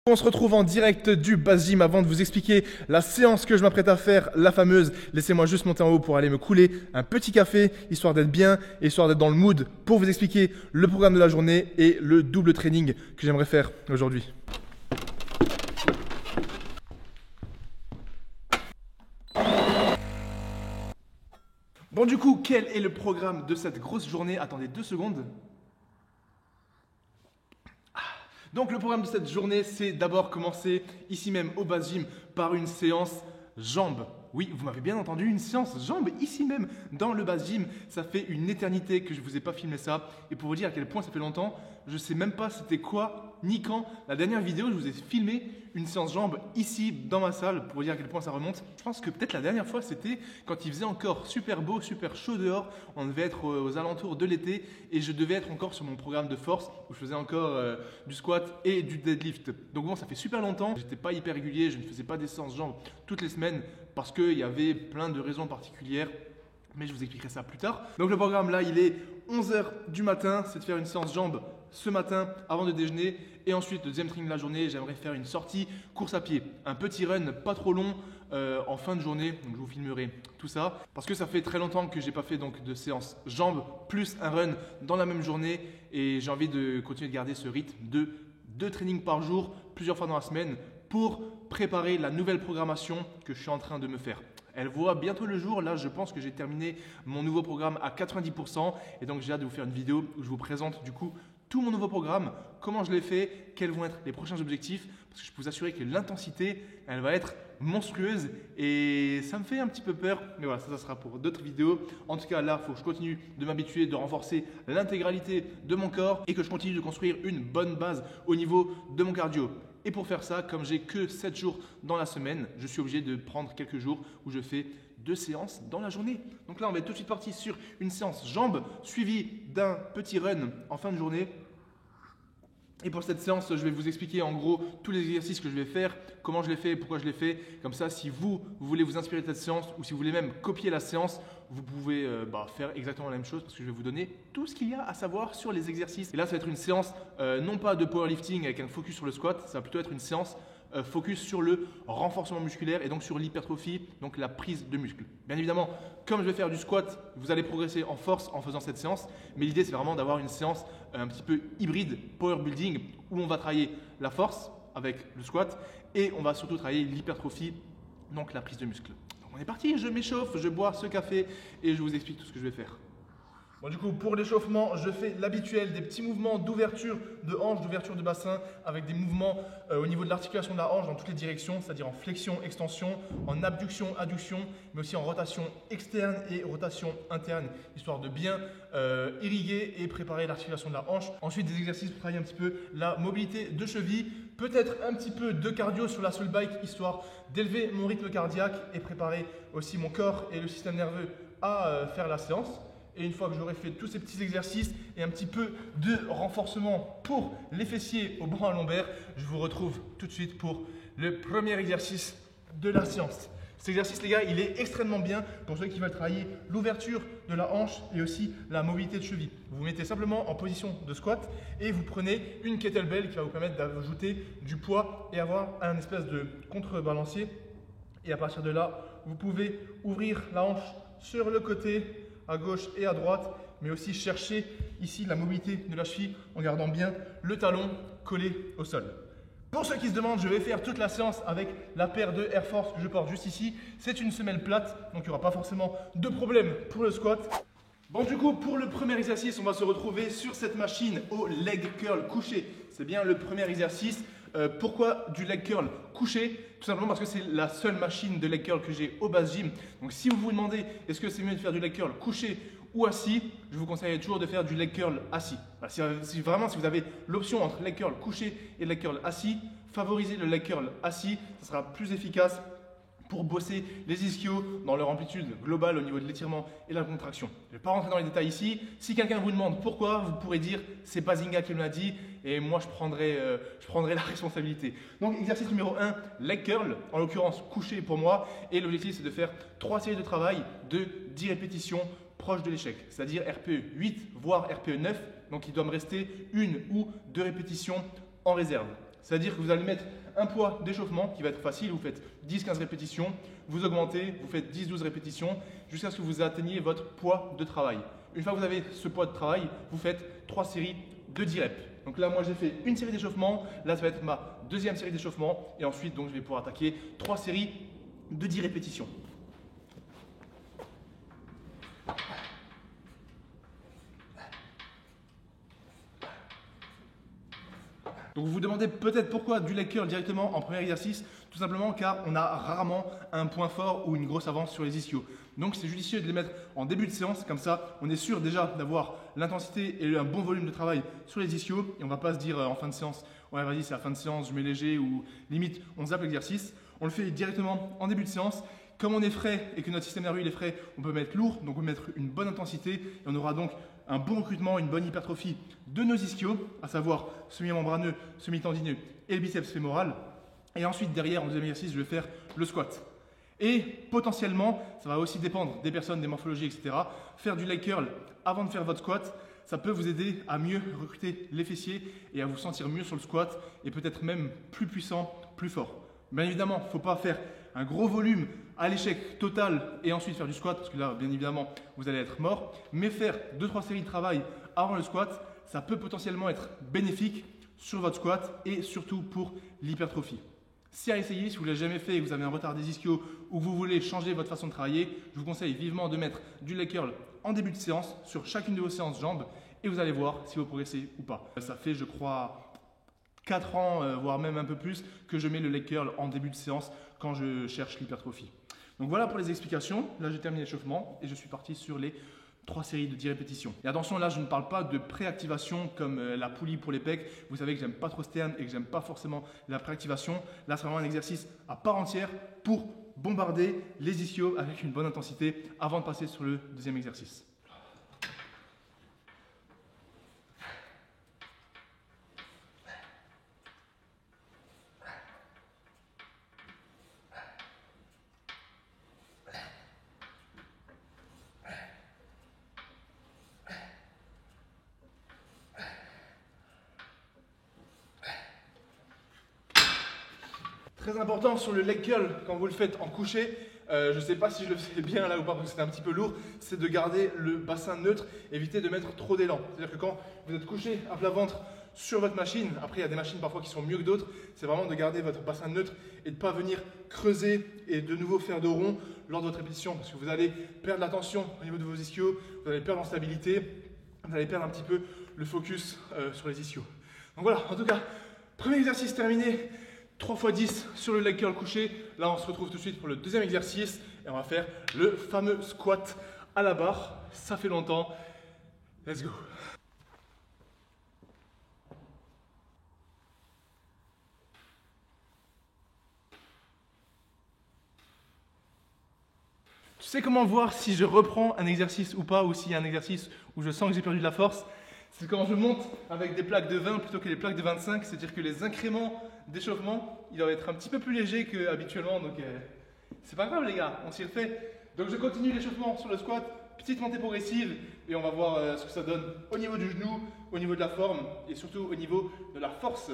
On se retrouve en direct du Base Gym avant de vous expliquer la séance que je m'apprête à faire, la fameuse. Laissez-moi juste monter en haut pour aller me couler un petit café, histoire d'être bien, histoire d'être dans le mood pour vous expliquer le programme de la journée et le double training que j'aimerais faire aujourd'hui. Bon du coup, quel est le programme de cette grosse journée? Attendez 2 secondes. Donc le programme de cette journée, c'est d'abord commencer ici même au Base Gym par une séance jambes. Oui, vous m'avez bien entendu, une séance jambes ici même dans le Base Gym. Ça fait une éternité que je ne vous ai pas filmé ça. Et pour vous dire à quel point ça fait longtemps, je ne sais même pas c'était quoi ni quand. La dernière vidéo, je vous ai filmé une séance jambes ici dans ma salle pour vous dire à quel point ça remonte. Je pense que peut-être la dernière fois, c'était quand il faisait encore super beau, super chaud dehors. On devait être aux alentours de l'été et je devais être encore sur mon programme de force où je faisais encore du squat et du deadlift. Donc bon, ça fait super longtemps. J'étais pas hyper régulier, je ne faisais pas des séances jambes toutes les semaines parce qu'il y avait plein de raisons particulières. Mais je vous expliquerai ça plus tard. Donc le programme là, il est 11h du matin, c'est de faire une séance jambes ce matin avant de déjeuner. Et ensuite, le deuxième training de la journée, j'aimerais faire une sortie course à pied. Un petit run pas trop long en fin de journée. Donc je vous filmerai tout ça. Parce que ça fait très longtemps que je n'ai pas fait donc, de séance jambes plus un run dans la même journée. Et j'ai envie de continuer de garder ce rythme de 2 trainings par jour, plusieurs fois dans la semaine, pour préparer la nouvelle programmation que je suis en train de me faire. Elle voit bientôt le jour. Là, je pense que j'ai terminé mon nouveau programme à 90%. Et donc, j'ai hâte de vous faire une vidéo où je vous présente du coup tout mon nouveau programme, comment je l'ai fait, quels vont être les prochains objectifs. Parce que je peux vous assurer que l'intensité, elle va être monstrueuse et ça me fait un petit peu peur. Mais voilà, ça sera pour d'autres vidéos. En tout cas, là, il faut que je continue de m'habituer, de renforcer l'intégralité de mon corps et que je continue de construire une bonne base au niveau de mon cardio. Et pour faire ça, comme j'ai que 7 jours dans la semaine, je suis obligé de prendre quelques jours où je fais 2 séances dans la journée. Donc là, on va être tout de suite parti sur une séance jambes suivie d'un petit run en fin de journée. Et pour cette séance, je vais vous expliquer en gros tous les exercices que je vais faire, comment je les fais et pourquoi je les fais. Comme ça, si vous voulez vous inspirer de cette séance ou si vous voulez même copier la séance, vous pouvez faire exactement la même chose parce que je vais vous donner tout ce qu'il y a à savoir sur les exercices. Et là, ça va être une séance non pas de powerlifting avec un focus sur le squat, ça va plutôt être une séance focus sur le renforcement musculaire et donc sur l'hypertrophie, donc la prise de muscle. Bien évidemment, comme je vais faire du squat, vous allez progresser en force en faisant cette séance, mais l'idée c'est vraiment d'avoir une séance un petit peu hybride, power building, où on va travailler la force avec le squat et on va surtout travailler l'hypertrophie, donc la prise de muscle. Donc on est parti, je m'échauffe, je bois ce café et je vous explique tout ce que je vais faire. Bon, du coup, pour l'échauffement, je fais l'habituel, des petits mouvements d'ouverture de hanche, d'ouverture de bassin, avec des mouvements au niveau de l'articulation de la hanche dans toutes les directions, c'est-à-dire en flexion, extension, en abduction, adduction, mais aussi en rotation externe et rotation interne, histoire de bien irriguer et préparer l'articulation de la hanche. Ensuite, des exercices pour travailler un petit peu la mobilité de cheville, peut-être un petit peu de cardio sur la soul bike, histoire d'élever mon rythme cardiaque et préparer aussi mon corps et le système nerveux à faire la séance. Et une fois que j'aurai fait tous ces petits exercices et un petit peu de renforcement pour les fessiers au bras lombaire, je vous retrouve tout de suite pour le premier exercice de la séance. Cet exercice, les gars, il est extrêmement bien pour ceux qui veulent travailler l'ouverture de la hanche et aussi la mobilité de cheville. Vous vous mettez simplement en position de squat et vous prenez une kettlebell qui va vous permettre d'ajouter du poids et avoir un espèce de contrebalancier. Et à partir de là, vous pouvez ouvrir la hanche sur le côté, à gauche et à droite, mais aussi chercher ici la mobilité de la cheville en gardant bien le talon collé au sol. Pour ceux qui se demandent, je vais faire toute la séance avec la paire de Air Force que je porte juste ici. C'est une semelle plate, donc il n'y aura pas forcément de problème pour le squat. Bon, du coup, pour le premier exercice, on va se retrouver sur cette machine au leg curl couché. C'est bien le premier exercice. Pourquoi du leg curl couché? Tout simplement parce que c'est la seule machine de leg curl que j'ai au Base Gym. Donc si vous vous demandez est-ce que c'est mieux de faire du leg curl couché ou assis, je vous conseillerais toujours de faire du leg curl assis. Voilà, si vous avez l'option entre leg curl couché et leg curl assis, favorisez le leg curl assis, ça sera plus efficace pour bosser les ischios dans leur amplitude globale au niveau de l'étirement et la contraction. Je ne vais pas rentrer dans les détails ici. Si quelqu'un vous demande pourquoi, vous pourrez dire c'est Bazinga qui me l'a dit et moi je prendrai la responsabilité. Donc exercice numéro 1, leg curl, en l'occurrence couché pour moi. Et l'objectif c'est de faire 3 séries de travail de 10 répétitions proches de l'échec, c'est-à-dire RPE 8 voire RPE 9. Donc il doit me rester 1 ou 2 répétitions en réserve. C'est-à-dire que vous allez mettre un poids d'échauffement qui va être facile, vous faites 10-15 répétitions, vous augmentez, vous faites 10-12 répétitions jusqu'à ce que vous atteigniez votre poids de travail. Une fois que vous avez ce poids de travail, vous faites 3 séries de 10 reps. Donc là, moi j'ai fait une série d'échauffement, là ça va être ma deuxième série d'échauffement et ensuite donc, je vais pouvoir attaquer 3 séries de 10 répétitions. Donc vous vous demandez peut-être pourquoi du leg curl directement en premier exercice, tout simplement car on a rarement un point fort ou une grosse avance sur les ischios. Donc c'est judicieux de les mettre en début de séance, comme ça on est sûr déjà d'avoir l'intensité et un bon volume de travail sur les ischios et on ne va pas se dire en fin de séance, ouais vas-y c'est la fin de séance, je mets léger ou limite on zappe l'exercice. On le fait directement en début de séance. Comme on est frais et que notre système nerveux il est frais, on peut mettre lourd, donc on peut mettre une bonne intensité et on aura donc un bon recrutement, une bonne hypertrophie de nos ischios, à savoir semi-membraneux, semi-tendineux et le biceps fémoral. Et ensuite, derrière, en deuxième exercice, je vais faire le squat. Et potentiellement, ça va aussi dépendre des personnes, des morphologies, etc. Faire du leg curl avant de faire votre squat, ça peut vous aider à mieux recruter les fessiers et à vous sentir mieux sur le squat et peut-être même plus puissant, plus fort. Bien évidemment, il ne faut pas faire un gros volume à l'échec total et ensuite faire du squat parce que là, bien évidemment, vous allez être mort. Mais faire 2-3 séries de travail avant le squat, ça peut potentiellement être bénéfique sur votre squat et surtout pour l'hypertrophie. Si à essayer, si vous ne l'avez jamais fait et que vous avez un retard des ischios ou que vous voulez changer votre façon de travailler, je vous conseille vivement de mettre du leg curl en début de séance sur chacune de vos séances jambes et vous allez voir si vous progressez ou pas. Ça fait, je crois, 4 ans, voire même un peu plus, que je mets le leg curl en début de séance quand je cherche l'hypertrophie. Donc voilà pour les explications. Là, j'ai terminé l'échauffement et je suis parti sur les 3 séries de 10 répétitions. Et attention, là, je ne parle pas de préactivation comme la poulie pour les pecs. Vous savez que j'aime pas trop ce terme et que j'aime pas forcément la préactivation. Là, c'est vraiment un exercice à part entière pour bombarder les ischios avec une bonne intensité avant de passer sur le deuxième exercice. Très important sur le leg curl, quand vous le faites en couché, je ne sais pas si je le fais bien là ou pas parce que c'est un petit peu lourd, c'est de garder le bassin neutre, éviter de mettre trop d'élan. C'est-à-dire que quand vous êtes couché à plat ventre sur votre machine, après il y a des machines parfois qui sont mieux que d'autres, c'est vraiment de garder votre bassin neutre et de ne pas venir creuser et de nouveau faire de rond lors de votre répétition parce que vous allez perdre la tension au niveau de vos ischios, vous allez perdre en stabilité, vous allez perdre un petit peu le focus sur les ischios. Donc voilà, en tout cas, premier exercice terminé. 3 x 10 sur le leg curl couché. Là, on se retrouve tout de suite pour le deuxième exercice et on va faire le fameux squat à la barre. Ça fait longtemps. Let's go. Tu sais comment voir si je reprends un exercice ou pas, ou s'il y a un exercice où je sens que j'ai perdu de la force? C'est quand je monte avec des plaques de 20 plutôt que les plaques de 25, c'est-à-dire que les incréments d'échauffement, ils doivent être un petit peu plus légers qu'habituellement, donc c'est pas grave les gars, on s'y refait. Donc je continue l'échauffement sur le squat, petite montée progressive, et on va voir ce que ça donne au niveau du genou, au niveau de la forme, et surtout au niveau de la force.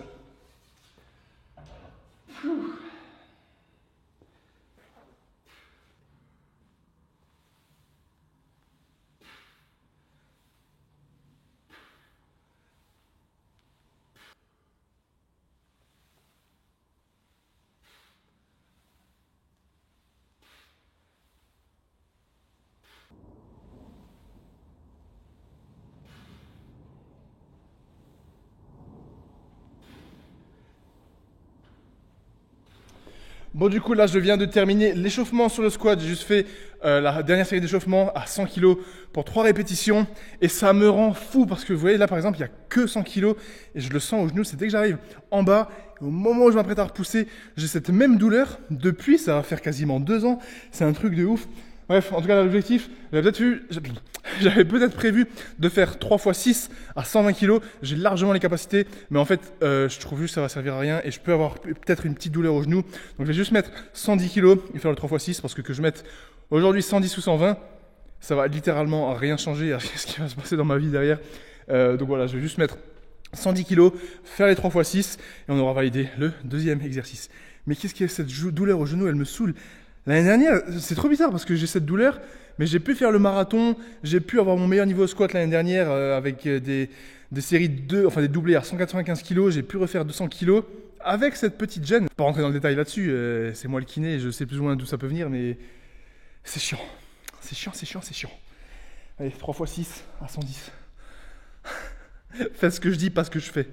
Bon du coup là je viens de terminer l'échauffement sur le squat, j'ai juste fait la dernière série d'échauffement à 100 kg pour 3 répétitions et ça me rend fou parce que vous voyez là par exemple il n'y a que 100 kg et je le sens au genou, c'est dès que j'arrive en bas, au moment où je m'apprête à repousser, j'ai cette même douleur depuis, ça va faire quasiment 2 ans, c'est un truc de ouf. Bref, en tout cas l'objectif, j'avais peut-être prévu de faire 3 x 6 à 120 kg, j'ai largement les capacités, mais en fait je trouve juste que ça va servir à rien et je peux avoir peut-être une petite douleur au genou. Donc je vais juste mettre 110 kg et faire le 3 x 6 parce que je mette aujourd'hui 110 ou 120, ça va littéralement rien changer à ce qui va se passer dans ma vie derrière. Donc voilà, je vais juste mettre 110 kg, faire les 3 x 6 et on aura validé le deuxième exercice. Mais qu'est-ce qu'il y a cette douleur au genou, elle me saoule. L'année dernière, c'est trop bizarre parce que j'ai cette douleur, mais j'ai pu faire le marathon, j'ai pu avoir mon meilleur niveau au squat l'année dernière avec des séries des doublés à 195 kg, j'ai pu refaire 200 kg avec cette petite gêne. Pas rentrer dans le détail là-dessus, c'est moi le kiné, je sais plus ou moins d'où ça peut venir, mais c'est chiant. C'est chiant. Allez, 3 x 6 à 110. Faites ce que je dis, pas ce que je fais.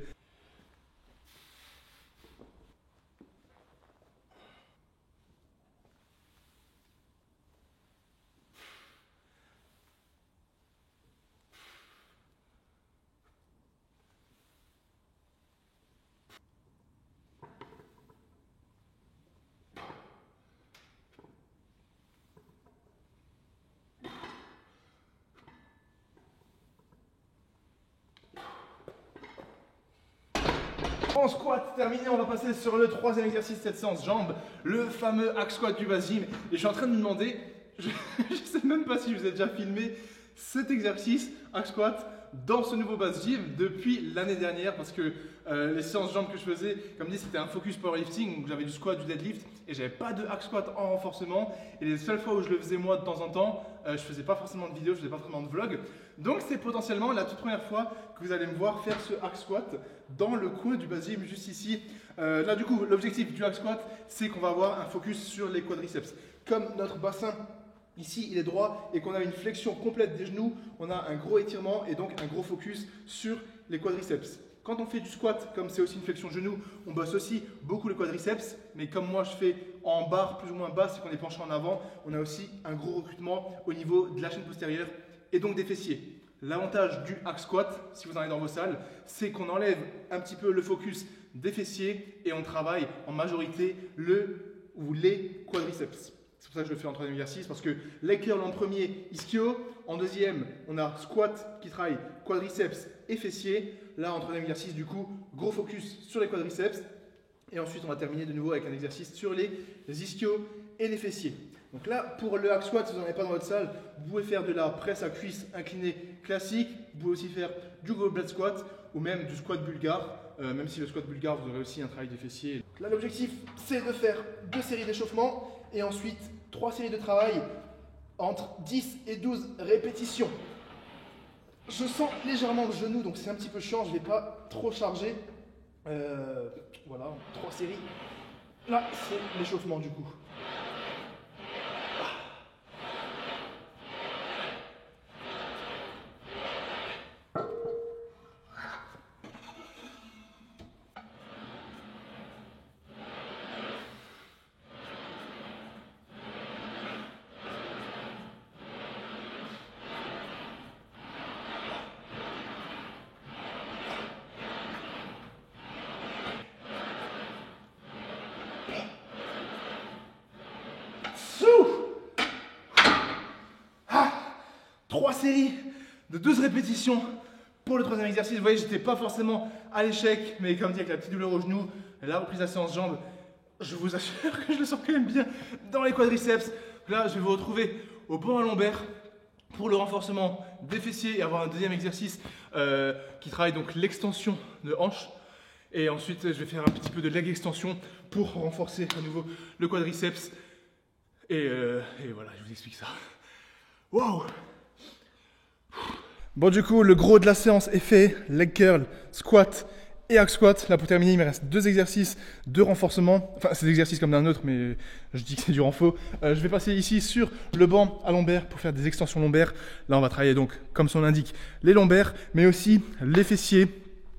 En squat terminé, on va passer sur le troisième exercice de cette séance jambes, le fameux hack squat du bas gym. Et je suis en train de me demander, je ne sais même pas si je vous ai déjà filmé cet exercice hack squat dans ce nouveau bas gym depuis l'année dernière parce que les séances jambes que je faisais, comme dit, c'était un focus powerlifting, donc j'avais du squat, du deadlift et j'avais pas de hack squat en renforcement. Et les seules fois où je le faisais moi de temps en temps, je faisais pas forcément de vidéos, je faisais pas vraiment de vlog. Donc c'est potentiellement la toute première fois que vous allez me voir faire ce hack squat dans le coin du bas gym juste ici. Là du coup, l'objectif du hack squat, c'est qu'on va avoir un focus sur les quadriceps. Comme notre bassin ici il est droit et qu'on a une flexion complète des genoux, on a un gros étirement et donc un gros focus sur les quadriceps. Quand on fait du squat, comme c'est aussi une flexion genou, on bosse aussi beaucoup les quadriceps, mais comme moi je fais en barre plus ou moins basse et qu'on est penché en avant, on a aussi un gros recrutement au niveau de la chaîne postérieure et donc des fessiers. L'avantage du hack squat, si vous en avez dans vos salles, c'est qu'on enlève un petit peu le focus des fessiers et on travaille en majorité le ou les quadriceps. C'est pour ça que je le fais en troisième exercice, parce que leg curl en premier, ischio. En deuxième, on a squat qui travaille quadriceps et fessiers. Là, en troisième exercice, du coup, gros focus sur les quadriceps. Et ensuite, on va terminer de nouveau avec un exercice sur les ischios et les fessiers. Donc là, pour le hack squat, si vous n'en avez pas dans votre salle, vous pouvez faire de la presse à cuisse inclinée classique. Vous pouvez aussi faire du goblet squat ou même du squat bulgare. Même si le squat bulgare, vous aurez aussi un travail des fessiers. Donc là, l'objectif, c'est de faire 2 séries d'échauffement et ensuite 3 séries de travail entre 10 et 12 répétitions. Je sens légèrement le genou, donc c'est un petit peu chiant, je ne vais pas trop charger. Voilà, 3 séries. Là, c'est l'échauffement du coup. Trois séries de 12 répétitions pour le troisième exercice. Vous voyez, j'étais pas forcément à l'échec, mais comme dit, avec la petite douleur au genou, la reprise de la séance jambes, je vous assure que je le sens quand même bien dans les quadriceps. Là, je vais vous retrouver au banc à lombaire pour le renforcement des fessiers et avoir un deuxième exercice qui travaille donc l'extension de hanche. Et ensuite, je vais faire un petit peu de leg extension pour renforcer à nouveau le quadriceps. Et voilà, je vous explique ça. Waouh! Bon, du coup, le gros de la séance est fait. Leg curl, squat et hack squat. Là, pour terminer, il me reste 2 exercices de renforcement. Enfin, c'est des exercices comme d'un autre, mais je dis que c'est du renfo. Je vais passer ici sur le banc à lombaire pour faire des extensions lombaires. Là, on va travailler donc, comme son l'indique, les lombaires, mais aussi les fessiers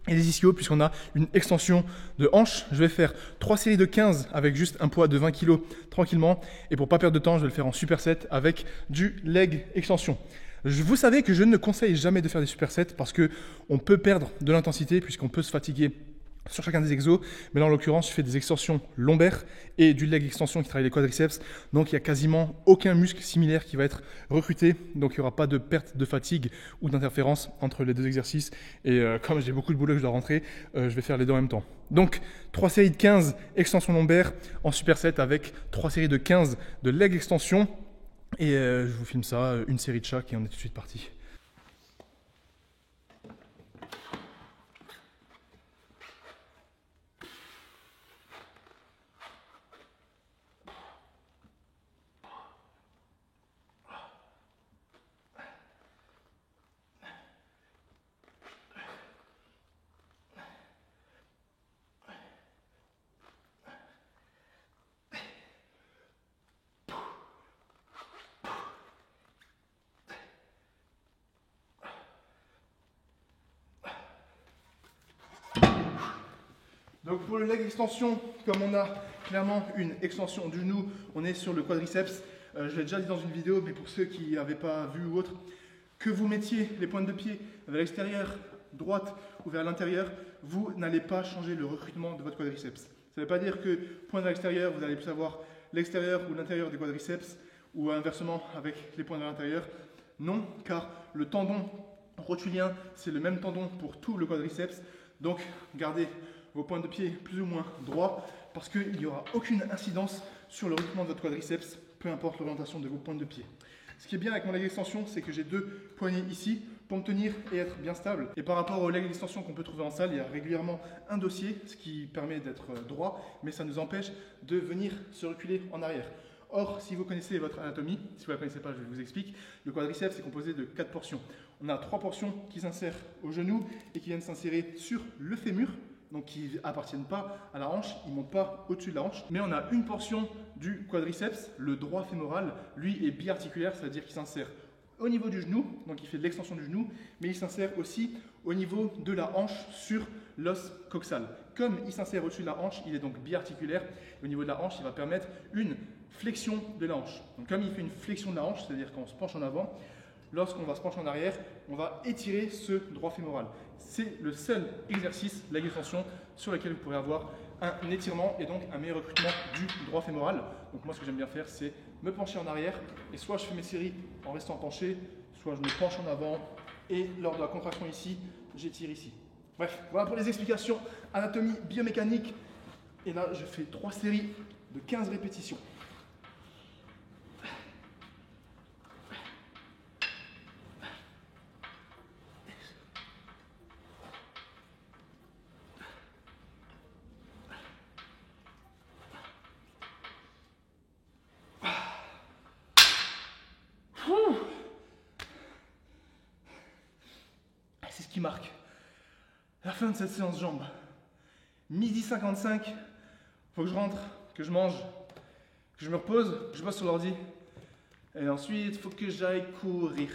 et les ischios, puisqu'on a une extension de hanche. Je vais faire 3 séries de 15 avec juste un poids de 20 kg tranquillement. Et pour pas perdre de temps, je vais le faire en superset avec du leg extension. Vous savez que je ne conseille jamais de faire des supersets parce qu'on peut perdre de l'intensité puisqu'on peut se fatiguer sur chacun des exos. Mais là, en l'occurrence, je fais des extensions lombaires et du leg extension qui travaille les quadriceps. Donc, il n'y a quasiment aucun muscle similaire qui va être recruté. Donc, il n'y aura pas de perte de fatigue ou d'interférence entre les 2 exercices. Et comme j'ai beaucoup de boulot que je dois rentrer, je vais faire les 2 en même temps. Donc, 3 séries de 15 extensions lombaires en superset avec 3 séries de 15 de leg extension. Et je vous filme ça, une série de chaque et on est tout de suite parti. Donc pour le leg extension, comme on a clairement une extension du genou, on est sur le quadriceps. Je l'ai déjà dit dans une vidéo, mais pour ceux qui n'avaient pas vu ou autre, que vous mettiez les pointes de pied vers l'extérieur, droite ou vers l'intérieur, vous n'allez pas changer le recrutement de votre quadriceps. Ça ne veut pas dire que pointe vers l'extérieur, vous allez plus avoir l'extérieur ou l'intérieur des quadriceps, ou inversement avec les pointes vers l'intérieur. Non, car le tendon rotulien, c'est le même tendon pour tout le quadriceps. Donc gardez vos pointes de pied plus ou moins droits, parce qu'il n'y aura aucune incidence sur le recrutement de votre quadriceps, peu importe l'orientation de vos pointes de pied. Ce qui est bien avec mon leg extension, c'est que j'ai deux poignées ici pour me tenir et être bien stable. Et par rapport au leg extension qu'on peut trouver en salle, il y a régulièrement un dossier, ce qui permet d'être droit, mais ça nous empêche de venir se reculer en arrière. Or, si vous connaissez votre anatomie, si vous ne la connaissez pas, je vous explique, le quadriceps est composé de 4 portions. On a 3 portions qui s'insèrent au genou et qui viennent s'insérer sur le fémur, donc qui appartiennent pas à la hanche, ils ne montent pas au-dessus de la hanche. Mais on a une portion du quadriceps, le droit fémoral, lui est biarticulaire, c'est-à-dire qu'il s'insère au niveau du genou, donc il fait de l'extension du genou, mais il s'insère aussi au niveau de la hanche sur l'os coxal. Comme il s'insère au-dessus de la hanche, il est donc biarticulaire, et au niveau de la hanche, il va permettre une flexion de la hanche. Donc comme il fait une flexion de la hanche, c'est-à-dire quand on se penche en avant, lorsqu'on va se pencher en arrière, on va étirer ce droit fémoral. C'est le seul exercice, leg extension, sur lequel vous pourrez avoir un étirement et donc un meilleur recrutement du droit fémoral. Donc moi, ce que j'aime bien faire, c'est me pencher en arrière et soit je fais mes séries en restant penché, soit je me penche en avant et lors de la contraction ici, j'étire ici. Bref, voilà pour les explications anatomie biomécanique. Et là, je fais 3 séries de 15 répétitions. C'est ce qui marque la fin de cette séance jambes. 12h55, il faut que je rentre, que je mange, que je me repose, que je bosse sur l'ordi. Et ensuite, il faut que j'aille courir.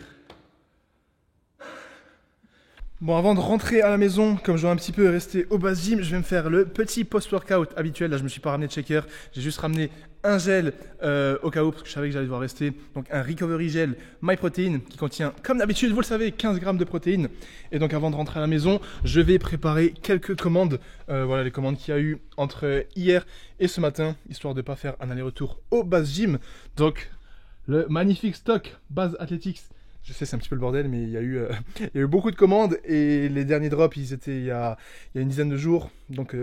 Bon, avant de rentrer à la maison, comme je dois un petit peu rester au base gym, je vais me faire le petit post-workout habituel. Là, je ne me suis pas ramené de shaker, j'ai juste ramené un gel au cas où, parce que je savais que j'allais devoir rester. Donc un recovery gel MyProtein qui contient, comme d'habitude, vous le savez, 15 grammes de protéines. Et donc avant de rentrer à la maison, je vais préparer quelques commandes. Voilà les commandes qu'il y a eu entre hier et ce matin, histoire de ne pas faire un aller-retour au base gym. Donc le magnifique stock Base Athletics. Je sais, c'est un petit peu le bordel, mais il y a eu beaucoup de commandes et les derniers drops, ils étaient il y a une dizaine de jours. Donc,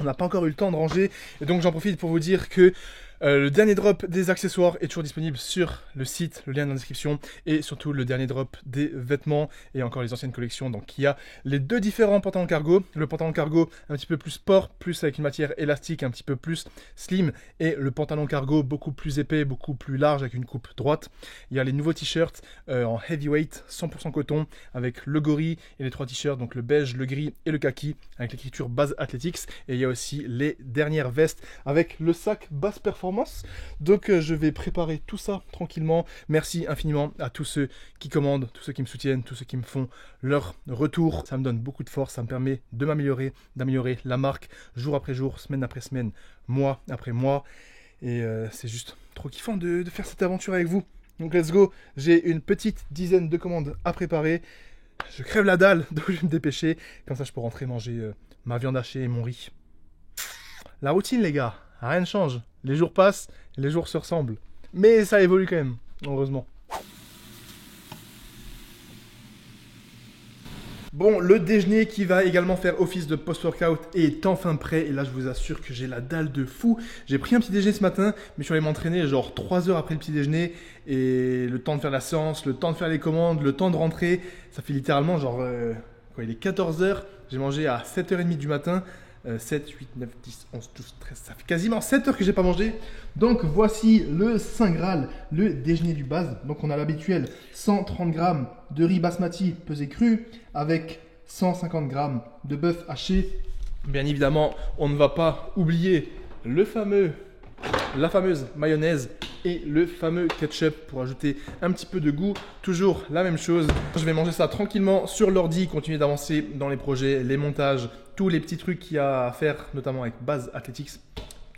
on n'a pas encore eu le temps de ranger. Et donc, j'en profite pour vous dire que le dernier drop des accessoires est toujours disponible sur le site, le lien dans la description, et surtout le dernier drop des vêtements et encore les anciennes collections. Donc il y a les deux différents pantalons cargo, le pantalon cargo un petit peu plus sport, plus avec une matière élastique, un petit peu plus slim, et le pantalon cargo beaucoup plus épais, beaucoup plus large avec une coupe droite. Il y a les nouveaux t-shirts en heavyweight, 100% coton, avec le gorille et les 3 t-shirts, donc le beige, le gris et le kaki, avec l'écriture Base Athletics. Et il y a aussi les dernières vestes avec le sac Basse Performance. Donc je vais préparer tout ça tranquillement. Merci infiniment à tous ceux qui commandent, tous ceux qui me soutiennent, tous ceux qui me font leur retour. Ça me donne beaucoup de force, ça me permet de m'améliorer, d'améliorer la marque jour après jour, semaine après semaine, mois après mois. Et c'est juste trop kiffant de faire cette aventure avec vous. Donc let's go, j'ai une petite dizaine de commandes à préparer. Je crève la dalle, donc je vais me dépêcher. Comme ça je peux rentrer manger ma viande hachée et mon riz. La routine les gars, rien ne change. Les jours passent, et les jours se ressemblent. Mais ça évolue quand même, heureusement. Bon, le déjeuner qui va également faire office de post-workout est enfin prêt. Et là, je vous assure que j'ai la dalle de fou. J'ai pris un petit déjeuner ce matin, mais je suis allé m'entraîner genre 3 heures après le petit déjeuner. Et le temps de faire la séance, le temps de faire les commandes, le temps de rentrer, ça fait littéralement genre, quand il est 14 heures, j'ai mangé à 7h30 du matin. 7, 8, 9, 10, 11, 12, 13, ça fait quasiment 7 heures que j'ai pas mangé. Donc voici le Saint Graal, le déjeuner du base. Donc on a l'habituel 130 g de riz basmati pesé cru avec 150 g de bœuf haché. Bien évidemment, on ne va pas oublier la fameuse mayonnaise et le fameux ketchup pour ajouter un petit peu de goût. Toujours la même chose. Je vais manger ça tranquillement sur l'ordi, continuer d'avancer dans les projets, les montages, tous les petits trucs qu'il y a à faire, notamment avec Base Athletics,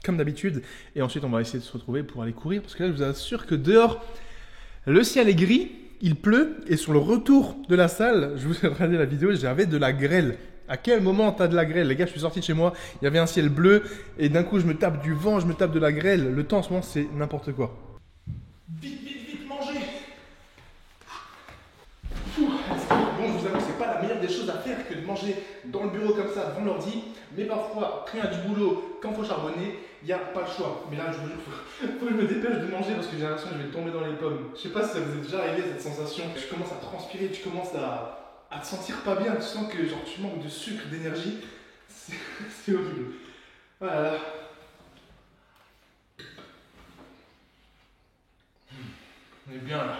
comme d'habitude. Et ensuite, on va essayer de se retrouver pour aller courir. Parce que là, je vous assure que dehors, le ciel est gris, il pleut. Et sur le retour de la salle, je vous ai regardé la vidéo, j'avais de la grêle. À quel moment t'as de la grêle? Les gars, je suis sorti de chez moi, il y avait un ciel bleu. Et d'un coup, je me tape du vent, je me tape de la grêle. Le temps en ce moment, c'est n'importe quoi. Vite, vite, vite, manger. Bon, je vous avoue que c'est pas la meilleure des choses à faire que de manger dans le bureau comme ça, devant l'ordi. Mais parfois, quand il y a du boulot, quand il faut charbonner, il n'y a pas le choix. Mais là, je vous jure, faut que je me dépêche de manger parce que j'ai l'impression que je vais tomber dans les pommes. Je sais pas si ça vous est déjà arrivé cette sensation. Tu commences à transpirer, tu commences à te sentir pas bien, tu sens que genre, tu manques de sucre, d'énergie. C'est horrible. Voilà. On est bien là.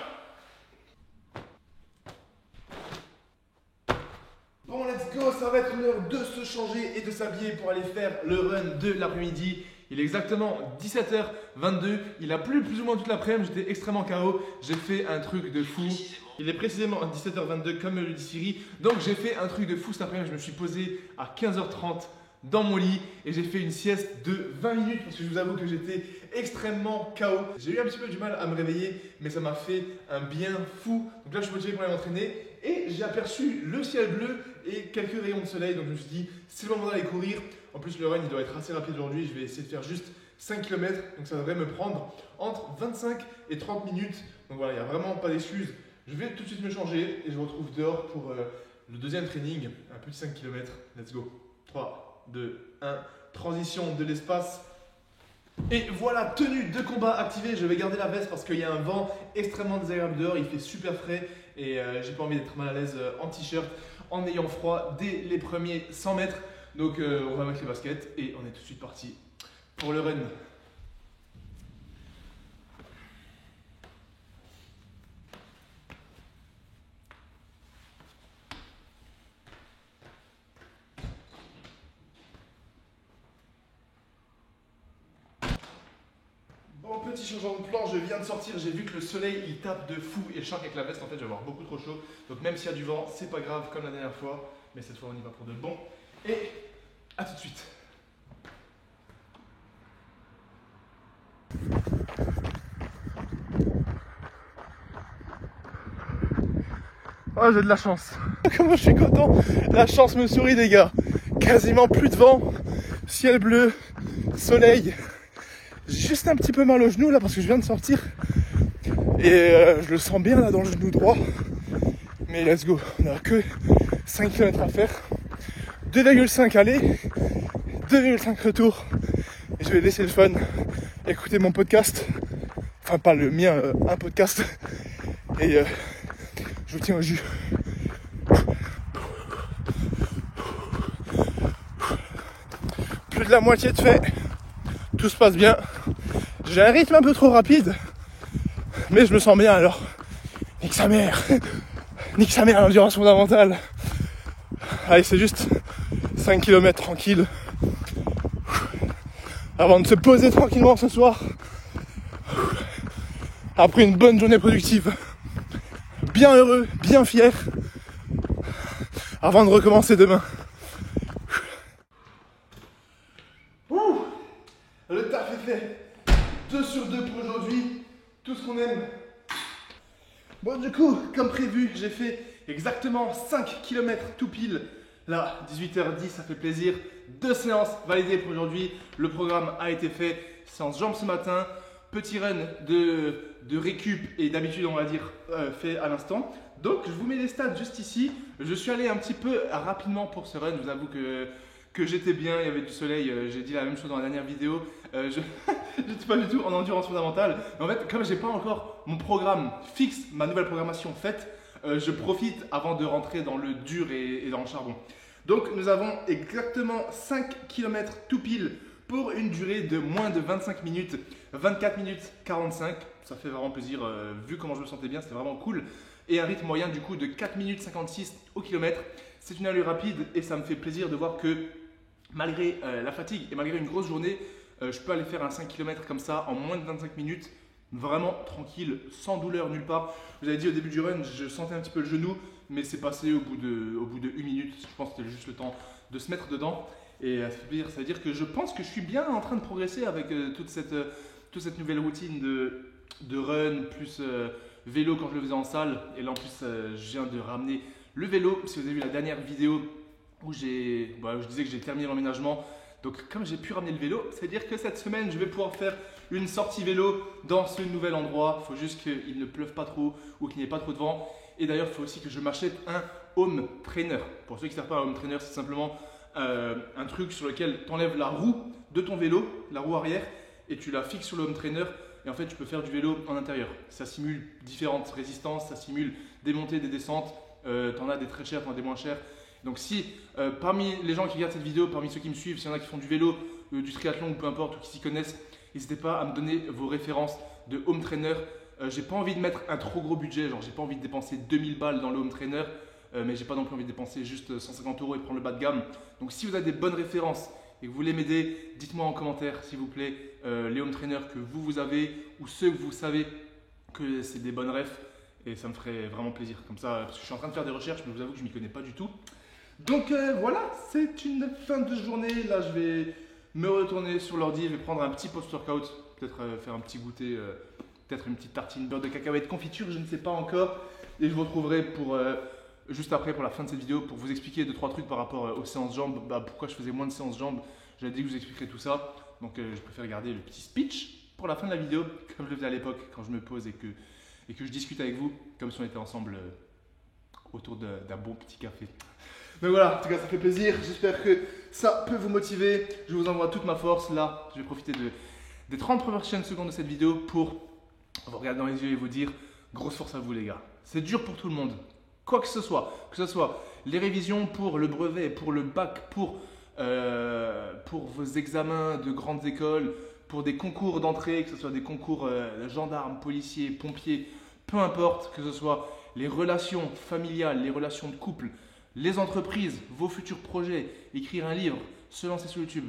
Bon, let's go, ça va être l'heure de se changer et de s'habiller pour aller faire le run de l'après-midi. Il est exactement 17h22, il a plu plus ou moins toute l'après-midi, j'étais extrêmement KO, j'ai fait un truc de fou. Il est précisément 17h22 comme le dit Siri, donc j'ai fait un truc de fou cet après-midi, je me suis posé à 15h30 dans mon lit et j'ai fait une sieste de 20 minutes parce que je vous avoue que j'étais extrêmement KO. J'ai eu un petit peu du mal à me réveiller, mais ça m'a fait un bien fou. Donc là, je suis motivé pour aller m'entraîner et j'ai aperçu le ciel bleu et quelques rayons de soleil. Donc je me suis dit, c'est le moment d'aller courir. En plus, le run, il doit être assez rapide aujourd'hui. Je vais essayer de faire juste 5 km. Donc ça devrait me prendre entre 25 et 30 minutes. Donc voilà, il n'y a vraiment pas d'excuses. Je vais tout de suite me changer et je vous retrouve dehors pour le deuxième training. Un petit 5 km. Let's go. 3, 2, 1. Transition de l'espace. Et voilà, tenue de combat activée. Je vais garder la veste parce qu'il y a un vent extrêmement désagréable dehors. Il fait super frais et j'ai pas envie d'être mal à l'aise en t-shirt en ayant froid dès les premiers 100 mètres. Donc on va mettre les baskets et on est tout de suite parti pour le run. Bon, petit changement de plan, je viens de sortir, j'ai vu que le soleil il tape de fou et je sens qu'avec la veste en fait je vais avoir beaucoup trop chaud. Donc même s'il y a du vent, c'est pas grave comme la dernière fois, mais cette fois on y va pour de bon. Et à tout de suite. Oh, j'ai de la chance. Comment je suis content. La chance me sourit les gars. Quasiment plus de vent, ciel bleu, soleil. J'ai juste un petit peu mal au genou là parce que je viens de sortir. Et je le sens bien là dans le genou droit. Mais let's go, on n'a que 5 km à faire. 2,5 aller, 2,5 retour. Et je vais laisser le fun, écouter mon podcast. Enfin pas le mien, un podcast. Et je vous tiens au jus. Plus de la moitié de fait. Tout se passe bien. J'ai un rythme un peu trop rapide. Mais je me sens bien alors. Nique sa mère. Nique sa mère l'endurance fondamentale. Allez, c'est juste 5 km tranquille. Avant de se poser tranquillement ce soir. Après une bonne journée productive. Bien heureux, bien fier. Avant de recommencer demain. Ouh, le taf est fait. 2 sur 2 pour aujourd'hui. Tout ce qu'on aime. Bon, du coup, comme prévu, j'ai fait exactement 5 km tout pile. Là, 18h10, ça fait plaisir. 2 séances validées pour aujourd'hui. Le programme a été fait. Séance jambes ce matin. Petit run de récup et d'habitude, on va dire, fait à l'instant. Donc, je vous mets les stats juste ici. Je suis allé un petit peu rapidement pour ce run. Je vous avoue que j'étais bien, il y avait du soleil. J'ai dit la même chose dans la dernière vidéo. Je n'étais pas du tout en endurance fondamentale. Mais en fait, comme j'ai pas encore mon programme fixe, ma nouvelle programmation faite, je profite avant de rentrer dans le dur et dans le charbon. Donc, nous avons exactement 5 km tout pile pour une durée de moins de 25 minutes, 24 minutes 45. Ça fait vraiment plaisir, vu comment je me sentais bien, c'était vraiment cool. Et un rythme moyen du coup de 4 minutes 56 au kilomètre. C'est une allure rapide et ça me fait plaisir de voir que malgré la fatigue et malgré une grosse journée, je peux aller faire un 5 km comme ça en moins de 25 minutes. Vraiment tranquille, sans douleur nulle part. Vous avez dit au début du run, je sentais un petit peu le genou, mais c'est passé au bout de 1 minute. Je pense que c'était juste le temps de se mettre dedans. Et ça veut dire que je pense que je suis bien en train de progresser avec toute cette nouvelle routine de run plus vélo quand je le faisais en salle. Et là en plus, je viens de ramener le vélo. Si vous avez vu la dernière vidéo où je disais que j'ai terminé l'emménagement. Donc comme j'ai pu ramener le vélo, c'est-à-dire que cette semaine, je vais pouvoir faire une sortie vélo dans ce nouvel endroit. Il faut juste qu'il ne pleuve pas trop ou qu'il n'y ait pas trop de vent. Et d'ailleurs, il faut aussi que je m'achète un home trainer. Pour ceux qui ne savent pas, un home trainer, c'est simplement un truc sur lequel tu enlèves la roue de ton vélo, la roue arrière, et tu la fixes sur le home trainer. Et en fait, tu peux faire du vélo en intérieur. Ça simule différentes résistances, ça simule des montées, des descentes. Tu en as des très chers, tu en as des moins chers. Donc si parmi les gens qui regardent cette vidéo, parmi ceux qui me suivent, s'il y en a qui font du vélo, du triathlon ou peu importe, ou qui s'y connaissent, n'hésitez pas à me donner vos références de home trainer. J'ai pas envie de mettre un trop gros budget, genre j'ai pas envie de dépenser 2000 balles dans le home trainer, mais j'ai pas non plus envie de dépenser juste 150 € et prendre le bas de gamme. Donc si vous avez des bonnes références et que vous voulez m'aider, dites-moi en commentaire s'il vous plaît les home trainers que vous avez ou ceux que vous savez que c'est des bonnes refs et ça me ferait vraiment plaisir. Comme ça, parce que je suis en train de faire des recherches, mais je vous avoue que je m'y connais pas du tout. Donc voilà, c'est une fin de journée. Là, je vais me retourner sur l'ordi, je vais prendre un petit post-workout, peut-être faire un petit goûter, peut-être une petite tartine beurre de cacahuète confiture, je ne sais pas encore. Et je vous retrouverai juste après pour la fin de cette vidéo pour vous expliquer 2-3 trucs par rapport aux séances jambes. Pourquoi je faisais moins de séances jambes, j'avais dit que je vous expliquerai tout ça. Donc je préfère garder le petit speech pour la fin de la vidéo, comme je le faisais à l'époque quand je me pose et que je discute avec vous, comme si on était ensemble autour d'un bon petit café. Mais voilà, en tout cas, ça fait plaisir. J'espère que ça peut vous motiver. Je vous envoie toute ma force. Là, je vais profiter des 30 prochaines secondes de cette vidéo pour vous regarder dans les yeux et vous dire grosse force à vous, les gars. C'est dur pour tout le monde. Quoi que ce soit les révisions pour le brevet, pour le bac, pour vos examens de grandes écoles, pour des concours d'entrée, que ce soit des concours gendarmes, policiers, pompiers, peu importe, que ce soit les relations familiales, les relations de couple, les entreprises, vos futurs projets, écrire un livre, se lancer sur YouTube,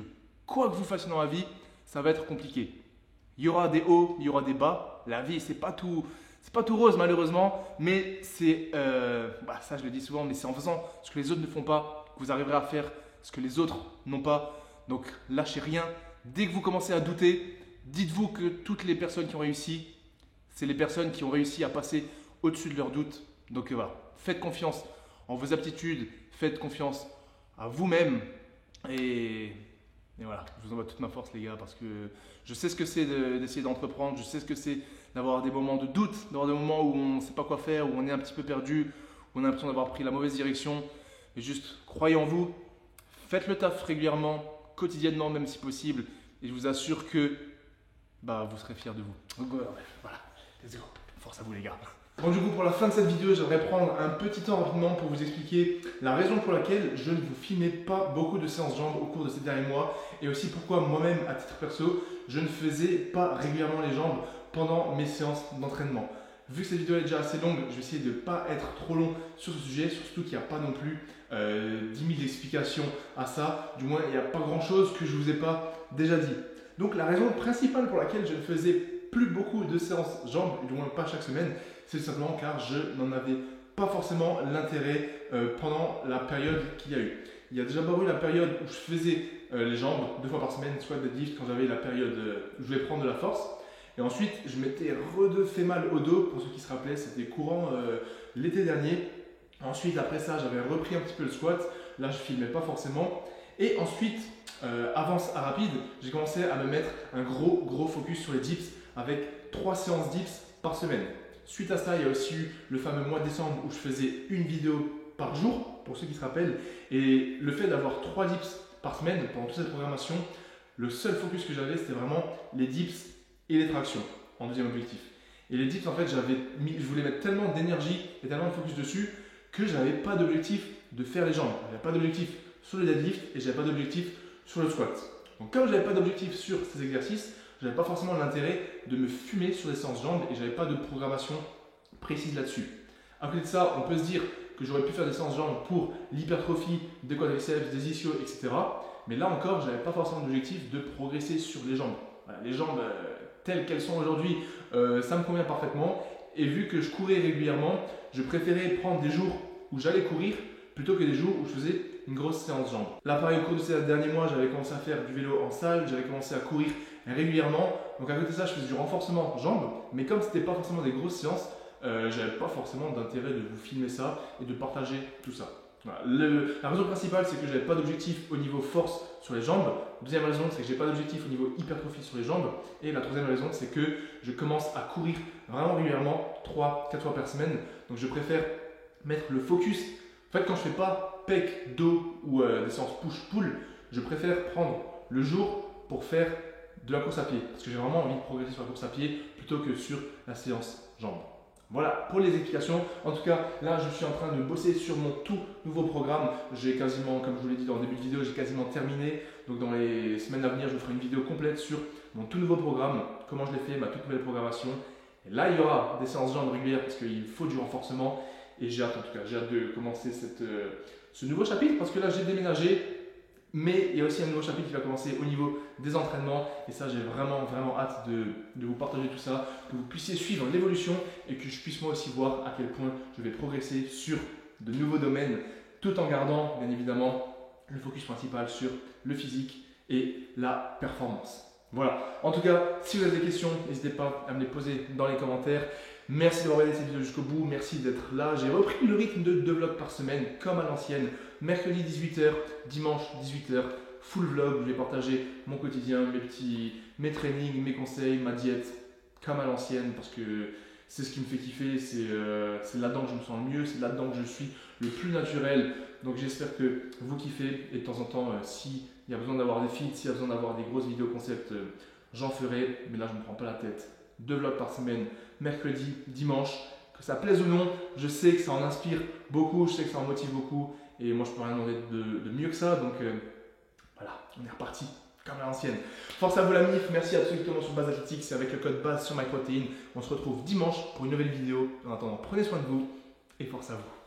quoi que vous fassiez dans la vie, ça va être compliqué. Il y aura des hauts, il y aura des bas. La vie, c'est pas tout rose malheureusement, mais c'est, ça je le dis souvent, mais c'est en faisant ce que les autres ne font pas que vous arriverez à faire ce que les autres n'ont pas. Donc lâchez rien. Dès que vous commencez à douter, dites-vous que toutes les personnes qui ont réussi, c'est les personnes qui ont réussi à passer au-dessus de leurs doutes. Donc voilà, faites confiance en vos aptitudes, faites confiance à vous-même et voilà, je vous envoie toute ma force les gars parce que je sais ce que c'est d'essayer d'entreprendre, je sais ce que c'est d'avoir des moments de doute, d'avoir des moments où on ne sait pas quoi faire, où on est un petit peu perdu, où on a l'impression d'avoir pris la mauvaise direction. Et juste croyez en vous, faites le taf régulièrement, quotidiennement même si possible et je vous assure que vous serez fiers de vous. Donc voilà, let's go, force à vous les gars. Bon, du coup, pour la fin de cette vidéo, j'aimerais prendre un petit temps rapidement pour vous expliquer la raison pour laquelle je ne vous filmais pas beaucoup de séances jambes au cours de ces derniers mois et aussi pourquoi moi-même, à titre perso, je ne faisais pas régulièrement les jambes pendant mes séances d'entraînement. Vu que cette vidéo est déjà assez longue, je vais essayer de ne pas être trop long sur ce sujet, surtout qu'il n'y a pas non plus 10 000 explications à ça. Du moins, il n'y a pas grand-chose que je ne vous ai pas déjà dit. Donc, la raison principale pour laquelle je ne faisais plus beaucoup de séances jambes, du moins pas chaque semaine, c'est tout simplement car je n'en avais pas forcément l'intérêt pendant la période qu'il y a eu. Il y a déjà eu la période où je faisais les jambes 2 fois par semaine, soit deadlift quand j'avais la période où je voulais prendre de la force. Et ensuite, je m'étais fait mal au dos, pour ceux qui se rappelaient, c'était courant l'été dernier. Ensuite, après ça, j'avais repris un petit peu le squat. Là, je ne filmais pas forcément. Et ensuite, avance à rapide, j'ai commencé à me mettre un gros focus sur les dips avec 3 séances dips par semaine. Suite à ça, il y a aussi eu le fameux mois de décembre où je faisais une vidéo par jour, pour ceux qui se rappellent. Et le fait d'avoir 3 dips par semaine pendant toute cette programmation, le seul focus que j'avais, c'était vraiment les dips et les tractions en deuxième objectif. Et les dips, en fait, je voulais mettre tellement d'énergie et tellement de focus dessus que je n'avais pas d'objectif de faire les jambes. Je n'avais pas d'objectif sur le deadlift et je n'avais pas d'objectif sur le squat. Donc comme je n'avais pas d'objectif sur ces exercices, je n'avais pas forcément l'intérêt de me fumer sur des séances jambes et je n'avais pas de programmation précise là-dessus. À côté de ça, on peut se dire que j'aurais pu faire des séances jambes pour l'hypertrophie des quadriceps, des ischios, etc. Mais là encore, je n'avais pas forcément d'objectif de progresser sur les jambes. Voilà, les jambes telles qu'elles sont aujourd'hui, ça me convient parfaitement. Et vu que je courais régulièrement, je préférais prendre des jours où j'allais courir plutôt que des jours où je faisais une grosse séance jambes. Là pareil, au cours de ces derniers mois, j'avais commencé à faire du vélo en salle, j'avais commencé à courir régulièrement. Donc à côté de ça, je faisais du renforcement jambes, mais comme c'était pas forcément des grosses séances, j'avais pas forcément d'intérêt de vous filmer ça et de partager tout ça. Voilà. La raison principale, c'est que je n'avais pas d'objectif au niveau force sur les jambes. Deuxième raison, c'est que j'ai pas d'objectif au niveau hypertrophie sur les jambes. Et la troisième raison, c'est que je commence à courir vraiment régulièrement, 3-4 fois par semaine. Donc je préfère mettre le focus. En fait, quand je fais pas pec, dos ou des séances push-pull, je préfère prendre le jour pour faire de la course à pied. Parce que j'ai vraiment envie de progresser sur la course à pied plutôt que sur la séance jambes. Voilà pour les explications. En tout cas, là, je suis en train de bosser sur mon tout nouveau programme. J'ai quasiment, comme je vous l'ai dit dans le début de vidéo, j'ai quasiment terminé. Donc, dans les semaines à venir, je vous ferai une vidéo complète sur mon tout nouveau programme, comment je l'ai fait, ma toute nouvelle programmation. Et là, il y aura des séances jambes régulières parce qu'il faut du renforcement. Et j'ai hâte, en tout cas, j'ai hâte de commencer ce nouveau chapitre parce que là, j'ai déménagé. Mais il y a aussi un nouveau chapitre qui va commencer au niveau des entraînements. Et ça, j'ai vraiment hâte de vous partager tout ça, que vous puissiez suivre l'évolution et que je puisse moi aussi voir à quel point je vais progresser sur de nouveaux domaines, tout en gardant, bien évidemment, le focus principal sur le physique et la performance. Voilà. En tout cas, si vous avez des questions, n'hésitez pas à me les poser dans les commentaires. Merci d'avoir regardé cette vidéo jusqu'au bout, merci d'être là. J'ai repris le rythme de 2 vlogs par semaine comme à l'ancienne. Mercredi 18h, dimanche 18h, full vlog. Je vais partager mon quotidien, mes trainings, mes conseils, ma diète comme à l'ancienne parce que c'est ce qui me fait kiffer. C'est là-dedans que je me sens le mieux, c'est là-dedans que je suis le plus naturel. Donc j'espère que vous kiffez et de temps en temps, s'il y a besoin d'avoir des feeds, s'il y a besoin d'avoir des grosses vidéos concept, j'en ferai. Mais là, je ne me prends pas la tête. 2 vlogs par semaine, mercredi, dimanche. Que ça plaise ou non, je sais que ça en inspire beaucoup, je sais que ça en motive beaucoup. Et moi, je peux rien demander de mieux que ça. Donc voilà, on est reparti comme à l'ancienne. Force à vous la MIF, merci à tous ceux qui tombent sur Base Athlétique. C'est avec le code BASE sur MyProtein. On se retrouve dimanche pour une nouvelle vidéo. En attendant, prenez soin de vous et force à vous.